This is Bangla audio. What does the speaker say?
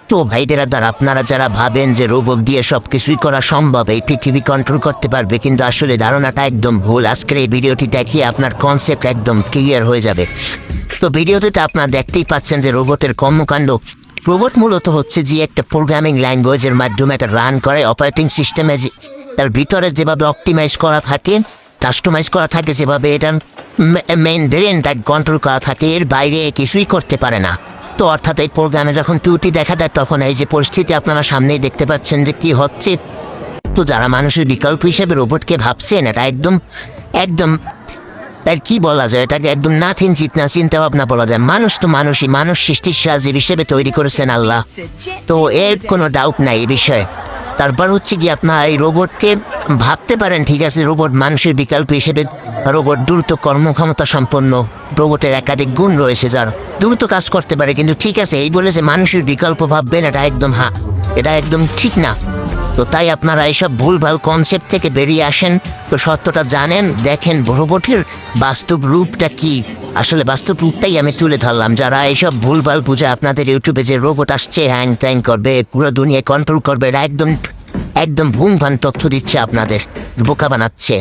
তো ভাইদের দ্বারা আপনারা যারা ভাবেন যে রোবট দিয়ে সব কিছুই করা সম্ভব, এই পৃথিবী কন্ট্রোল করতে পারবে, কিন্তু আসলে ধারণাটা একদম ভুল। আজকের এই ভিডিওটি দেখিয়ে আপনার কনসেপ্ট একদম ক্লিয়ার হয়ে যাবে। তো ভিডিওতে আপনারা দেখতেই পাচ্ছেন যে রোবটের কর্মকাণ্ড। রোবট মূলত হচ্ছে যে একটা প্রোগ্রামিং ল্যাঙ্গুয়েজের মাধ্যমে এটা রান করে অপারেটিং সিস্টেমে, যে তার ভিতরে যেভাবে অপটিমাইজ করা থাকে, কাস্টমাইজ করা থাকে, যেভাবে এটা মেইন ব্রেনটা কন্ট্রোল করা থাকে, এর বাইরে কিছুই করতে পারে না। তো অর্থাৎ এই প্রোগ্রামে যখন ত্রুটি দেখা দেয় তখন এই যে পরিস্থিতি আপনারা সামনেই দেখতে পাচ্ছেন যে কি হচ্ছে। তো যারা মানুষের বিকল্প হিসেবে রোবটকে ভাবছেন, এটা একদম একদম তার কি বলা যায়, এটাকে একদম নাথিং চিন্তা ভাবনা বলা যায়। মানুষ তো মানুষই, মানুষ সৃষ্টির সাহায্য হিসেবে তৈরি করেছেন আল্লাহ, তো এর কোনো ডাউট নাই এই বিষয়ে। তারপর হচ্ছে কি আপনার এই রোবটকে ভাবতে পারেন, ঠিক আছে, রোবট মানুষের বিকল্প হিসেবে, রোবট দ্রুত কর্মক্ষমতা সম্পন্ন, রোবটের একাধিক গুণ রয়েছে যার দ্রুত কাজ করতে পারে, কিন্তু ঠিক আছে এই বলে যে মানুষের বিকল্প ভাববেন, এটা একদম এটা একদম ঠিক না। তো তাই আপনারা এইসব ভুলভাল কনসেপ্ট থেকে বেরিয়ে আসেন, তো সত্যটা জানেন, দেখেন রোবটের বাস্তব রূপটা কি। আসলে বাস্তব রূপটাই আমি তুলে ধরলাম। যারা এইসব ভুলভাল বুঝে আপনাদের ইউটিউবে যে রোবট আসছে হ্যাং ত্যাং করবে, পুরো দুনিয়া কন্ট্রোল করবে, এটা একদম একদম ভুল ভান তথ্য দিচ্ছে, আপনাদের বোকা বানাচ্ছে।